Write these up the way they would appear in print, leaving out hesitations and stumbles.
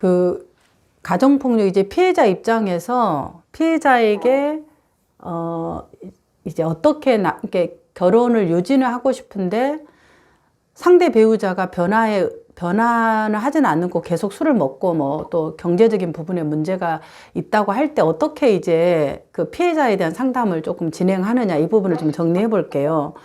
그 가정폭력 이제 피해자 입장에서 피해자에게 이제 어떻게 이렇게 결혼을 유지는 하고 싶은데 상대 배우자가 변화는 하진 않고 계속 술을 먹고 뭐 또 경제적인 부분에 문제가 있다고 할 때 어떻게 이제 그 피해자에 대한 상담을 조금 진행하느냐, 이 부분을 좀 정리해 볼게요.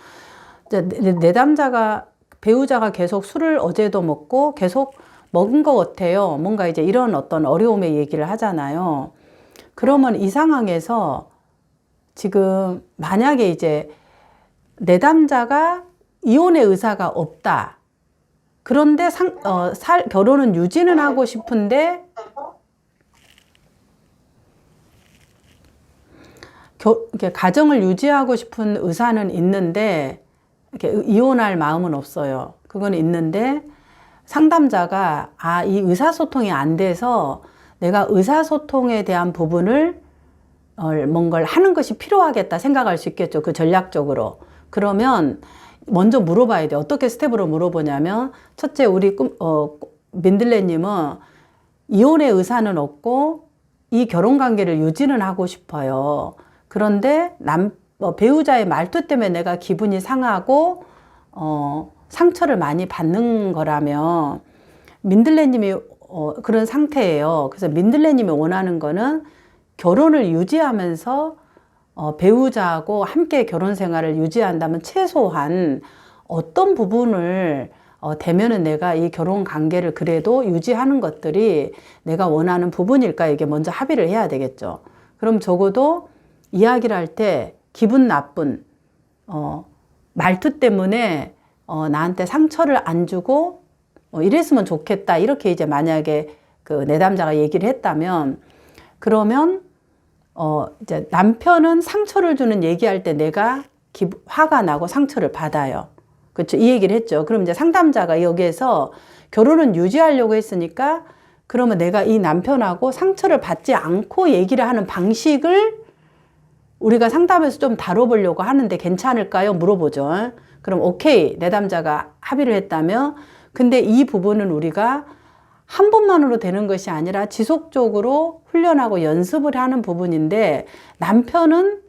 내담자가 배우자가 계속 술을 어제도 먹고 계속 먹은 것 같아요. 뭔가 이제 이런 어떤 어려움의 얘기를 하잖아요. 그러면 이 상황에서 지금 만약에 이제 내담자가 이혼의 의사가 없다. 그런데 결혼은 유지는 하고 싶은데 이렇게 가정을 유지하고 싶은 의사는 있는데 이렇게 이혼할 마음은 없어요. 그건 있는데 상담자가 이 의사소통이 안 돼서 내가 의사소통에 대한 부분을 뭔가를 하는 것이 필요하겠다 생각할 수 있겠죠. 그 전략적으로. 그러면 먼저 물어봐야 돼. 어떻게 스텝으로 물어보냐면, 첫째, 우리 민들레님은 이혼의 의사는 없고 이 결혼 관계를 유지는 하고 싶어요. 그런데 배우자의 말투 때문에 내가 기분이 상하고 상처를 많이 받는 거라면 민들레님이 그런 상태예요. 그래서 민들레님이 원하는 거는 결혼을 유지하면서 배우자하고 함께 결혼 생활을 유지한다면 최소한 어떤 부분을 되면은 내가 이 결혼 관계를 그래도 유지하는 것들이 내가 원하는 부분일까, 이게 먼저 합의를 해야 되겠죠. 그럼 적어도 이야기를 할 때 기분 나쁜 말투 때문에 나한테 상처를 안 주고 이랬으면 좋겠다, 이렇게 이제 만약에 그 내담자가 얘기를 했다면, 그러면 이제 남편은 상처를 주는 얘기할 때 내가 화가 나고 상처를 받아요. 그렇죠? 이 얘기를 했죠. 그럼 이제 상담자가 여기에서 결혼은 유지하려고 했으니까 그러면 내가 이 남편하고 상처를 받지 않고 얘기를 하는 방식을 우리가 상담에서 좀 다뤄보려고 하는데 괜찮을까요? 물어보죠. 그럼 오케이, 내담자가 합의를 했다면, 근데 이 부분은 우리가 한 번만으로 되는 것이 아니라 지속적으로 훈련하고 연습을 하는 부분인데, 남편은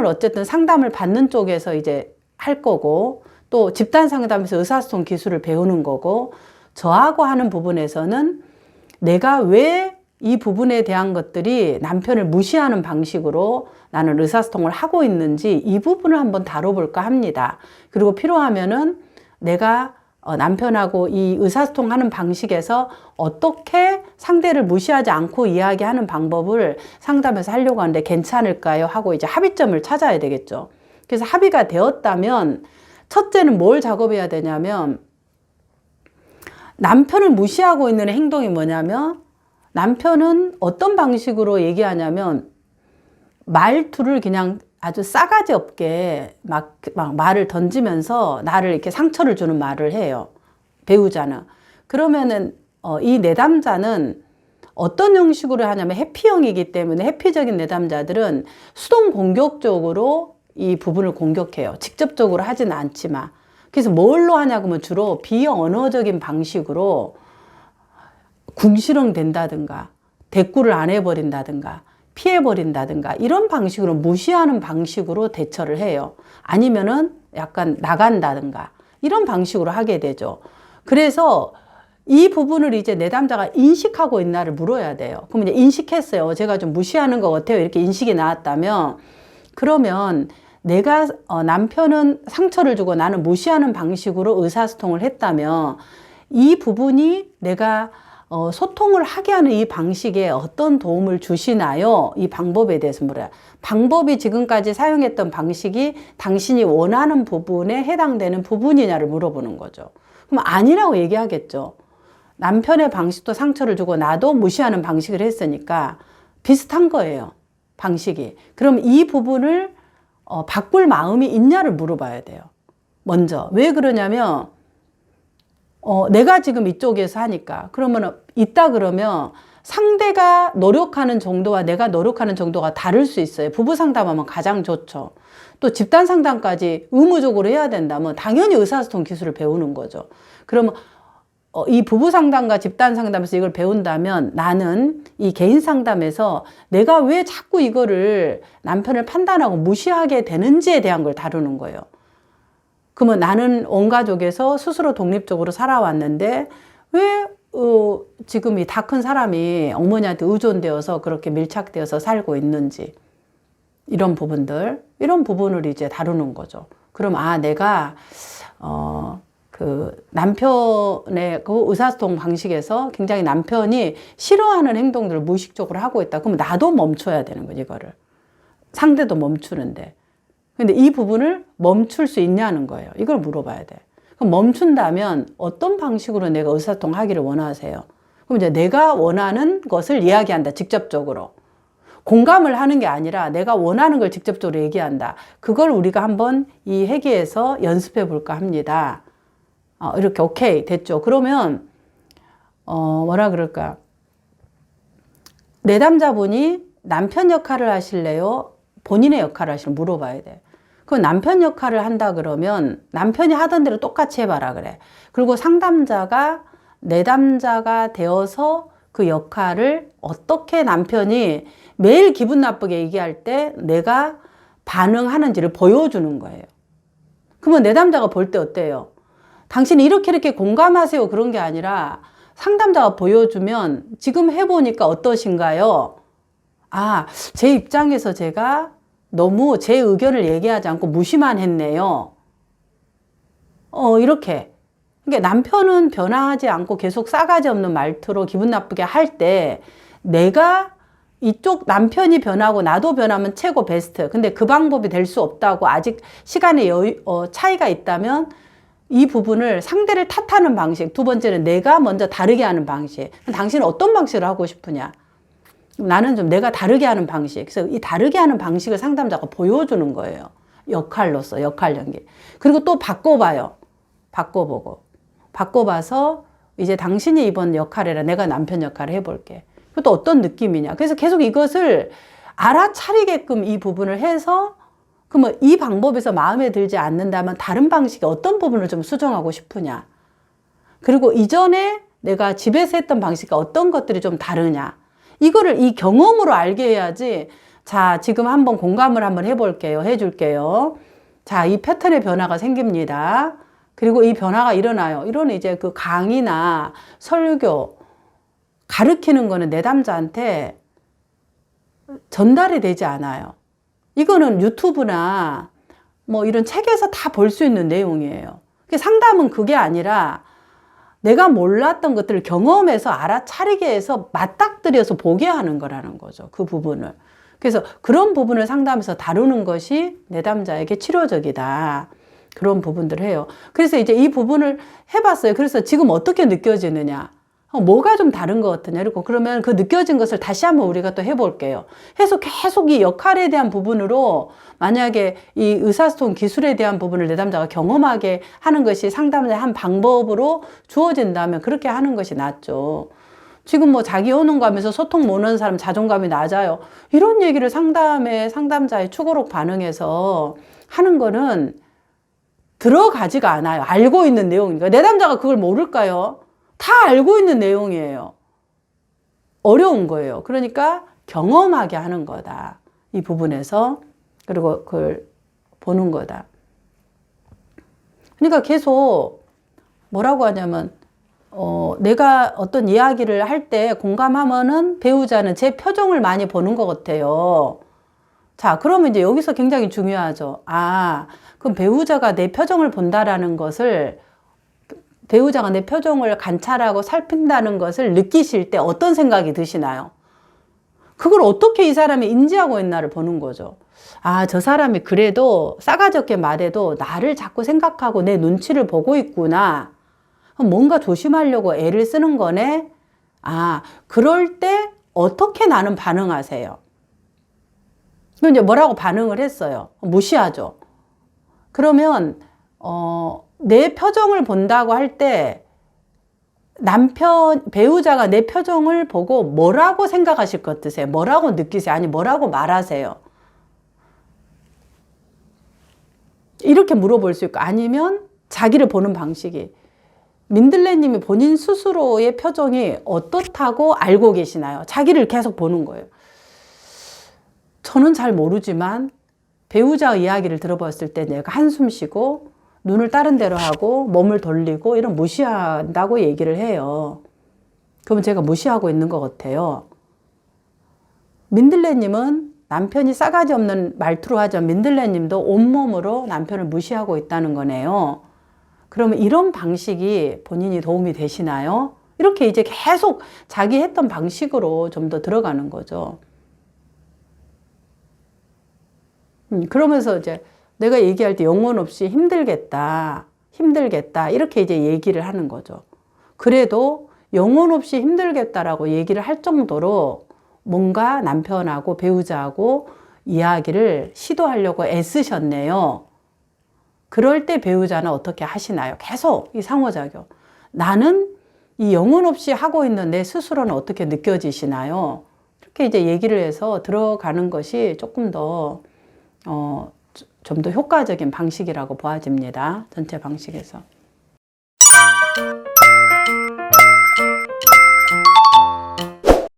어쨌든 상담을 받는 쪽에서 이제 할 거고, 또 집단 상담에서 의사소통 기술을 배우는 거고, 저하고 하는 부분에서는 내가 왜 이 부분에 대한 것들이 남편을 무시하는 방식으로 나는 의사소통을 하고 있는지, 이 부분을 한번 다뤄볼까 합니다. 그리고 필요하면은 내가 남편하고 이 의사소통하는 방식에서 어떻게 상대를 무시하지 않고 이야기하는 방법을 상담에서 하려고 하는데 괜찮을까요? 하고 이제 합의점을 찾아야 되겠죠. 그래서 합의가 되었다면, 첫째는 뭘 작업해야 되냐면, 남편을 무시하고 있는 행동이 뭐냐면, 남편은 어떤 방식으로 얘기하냐면 말투를 그냥 아주 싸가지 없게 막 말을 던지면서 나를 이렇게 상처를 주는 말을 해요. 배우자는. 그러면은 이 내담자는 어떤 형식으로 하냐면 해피형이기 때문에, 해피적인 내담자들은 수동 공격적으로 이 부분을 공격해요. 직접적으로 하지는 않지만. 그래서 뭘로 하냐고 하면 주로 비언어적인 방식으로 궁시렁 된다든가 대꾸를 안 해버린다든가 피해버린다든가 이런 방식으로, 무시하는 방식으로 대처를 해요. 아니면은 약간 나간다든가 이런 방식으로 하게 되죠. 그래서 이 부분을 이제 내담자가 인식하고 있나를 물어야 돼요. 그럼 이제 인식했어요. 제가 좀 무시하는 것 같아요. 이렇게 인식이 나왔다면, 그러면 내가 남편은 상처를 주고 나는 무시하는 방식으로 의사소통을 했다면, 이 부분이 내가 소통을 하게 하는 이 방식에 어떤 도움을 주시나요? 이 방법에 대해서 물어요. 방법이 지금까지 사용했던 방식이 당신이 원하는 부분에 해당되는 부분이냐를 물어보는 거죠. 그럼 아니라고 얘기하겠죠. 남편의 방식도 상처를 주고 나도 무시하는 방식을 했으니까 비슷한 거예요. 방식이. 그럼 이 부분을 바꿀 마음이 있냐를 물어봐야 돼요. 먼저. 왜 그러냐면 내가 지금 이쪽에서 하니까. 그러면 있다 그러면 상대가 노력하는 정도와 내가 노력하는 정도가 다를 수 있어요. 부부 상담하면 가장 좋죠. 또 집단 상담까지 의무적으로 해야 된다면 당연히 의사소통 기술을 배우는 거죠. 그러면 이 부부 상담과 집단 상담에서 이걸 배운다면 나는 이 개인 상담에서 내가 왜 자꾸 이거를 남편을 판단하고 무시하게 되는지에 대한 걸 다루는 거예요. 그러면 나는 온 가족에서 스스로 독립적으로 살아왔는데 왜 지금 이 다 큰 사람이 어머니한테 의존되어서 그렇게 밀착되어서 살고 있는지 이런 부분을 이제 다루는 거죠. 그럼 내가 그 남편의 그 의사소통 방식에서 굉장히 남편이 싫어하는 행동들을 무의식적으로 하고 있다. 그럼 나도 멈춰야 되는 거지, 이거를. 상대도 멈추는데. 근데 이 부분을 멈출 수 있냐는 거예요. 이걸 물어봐야 돼. 그럼 멈춘다면 어떤 방식으로 내가 의사소통 하기를 원하세요? 그럼 이제 내가 원하는 것을 이야기한다, 직접적으로. 공감을 하는 게 아니라 내가 원하는 걸 직접적으로 얘기한다. 그걸 우리가 한번 이 회계에서 연습해 볼까 합니다. 이렇게 오케이 됐죠. 그러면 뭐라 그럴까? 내담자분이 남편 역할을 하실래요? 본인의 역할을 하실래요? 물어봐야 돼. 그 남편 역할을 한다 그러면 남편이 하던 대로 똑같이 해봐라 그래. 그리고 상담자가 내담자가 되어서 그 역할을 어떻게 남편이 매일 기분 나쁘게 얘기할 때 내가 반응하는지를 보여주는 거예요. 그러면 내담자가 볼 때 어때요? 당신이 이렇게 공감하세요 그런 게 아니라 상담자가 보여주면 지금 해보니까 어떠신가요? 제 입장에서 제가 너무 제 의견을 얘기하지 않고 무시만 했네요. 이렇게. 그러니까 남편은 변화하지 않고 계속 싸가지 없는 말투로 기분 나쁘게 할 때 내가 이쪽 남편이 변하고 나도 변하면 최고 베스트. 근데 그 방법이 될 수 없다고 아직 시간의 차이가 있다면 이 부분을 상대를 탓하는 방식. 두 번째는 내가 먼저 다르게 하는 방식. 당신은 어떤 방식을 하고 싶으냐? 나는 좀 내가 다르게 하는 방식. 그래서 이 다르게 하는 방식을 상담자가 보여주는 거예요. 역할로서, 역할 연기. 그리고 또 바꿔봐요. 바꿔봐서 이제 당신이 이번 역할이라 내가 남편 역할을 해볼게. 그것도 어떤 느낌이냐. 그래서 계속 이것을 알아차리게끔 이 부분을 해서 그러면 이 방법에서 마음에 들지 않는다면 다른 방식의 어떤 부분을 좀 수정하고 싶으냐. 그리고 이전에 내가 집에서 했던 방식과 어떤 것들이 좀 다르냐. 이거를 이 경험으로 알게 해야지. 자, 지금 한번 공감을 한번 해볼게요. 해줄게요. 자, 이 패턴의 변화가 생깁니다. 그리고 이 변화가 일어나요. 이런 이제 그 강의나 설교 가르치는 거는 내담자한테 전달이 되지 않아요. 이거는 유튜브나 뭐 이런 책에서 다 볼 수 있는 내용이에요. 상담은 그게 아니라 내가 몰랐던 것들을 경험해서 알아차리게 해서 맞닥뜨려서 보게 하는 거라는 거죠. 그 부분을. 그래서 그런 부분을 상담에서 다루는 것이 내담자에게 치료적이다. 그런 부분들을 해요. 그래서 이제 이 부분을 해봤어요. 그래서 지금 어떻게 느껴지느냐. 뭐가 좀 다른 것 같으냐. 이러고 그러면 그 느껴진 것을 다시 한번 우리가 또 해볼게요. 해서 계속 이 역할에 대한 부분으로 만약에 이 의사소통 기술에 대한 부분을 내담자가 경험하게 하는 것이 상담의 한 방법으로 주어진다면 그렇게 하는 것이 낫죠. 지금 뭐 자기 효능감에서 소통 못하는 사람 자존감이 낮아요. 이런 얘기를 상담자의 추구록 반응해서 하는 거는 들어가지가 않아요. 알고 있는 내용이니까. 내담자가 그걸 모를까요? 다 알고 있는 내용이에요. 어려운 거예요. 그러니까 경험하게 하는 거다. 이 부분에서. 그리고 그걸 보는 거다. 그러니까 계속 뭐라고 하냐면 내가 어떤 이야기를 할 때 공감하면은 배우자는 제 표정을 많이 보는 것 같아요. 자, 그러면 이제 여기서 굉장히 중요하죠. 그럼 배우자가 내 표정을 본다라는 것을 배우자가 내 표정을 관찰하고 살핀다는 것을 느끼실 때 어떤 생각이 드시나요? 그걸 어떻게 이 사람이 인지하고 있나를 보는 거죠. 저 사람이 그래도 싸가지 없게 말해도 나를 자꾸 생각하고 내 눈치를 보고 있구나. 뭔가 조심하려고 애를 쓰는 거네. 그럴 때 어떻게 나는 반응하세요? 그럼 이제 뭐라고 반응을 했어요? 무시하죠. 그러면 내 표정을 본다고 할 때 배우자가 내 표정을 보고 뭐라고 생각하실 것 같으세요? 뭐라고 느끼세요? 아니, 뭐라고 말하세요? 이렇게 물어볼 수 있고, 아니면 자기를 보는 방식이 민들레님이 본인 스스로의 표정이 어떻다고 알고 계시나요? 자기를 계속 보는 거예요. 저는 잘 모르지만 배우자 이야기를 들어봤을 때 내가 한숨 쉬고 눈을 다른 데로 하고 몸을 돌리고 이런 무시한다고 얘기를 해요. 그럼 제가 무시하고 있는 것 같아요. 민들레님은 남편이 싸가지 없는 말투로 하지만 민들레님도 온몸으로 남편을 무시하고 있다는 거네요. 그러면 이런 방식이 본인이 도움이 되시나요? 이렇게 이제 계속 자기 했던 방식으로 좀 더 들어가는 거죠. 그러면서 이제 내가 얘기할 때 영혼 없이 힘들겠다, 힘들겠다, 이렇게 이제 얘기를 하는 거죠. 그래도 영혼 없이 힘들겠다라고 얘기를 할 정도로 뭔가 남편하고 배우자하고 이야기를 시도하려고 애쓰셨네요. 그럴 때 배우자는 어떻게 하시나요? 계속 이 상호작용. 나는 이 영혼 없이 하고 있는 내 스스로는 어떻게 느껴지시나요? 이렇게 이제 얘기를 해서 들어가는 것이 조금 더, 좀 더 효과적인 방식이라고 보아집니다. 전체 방식에서.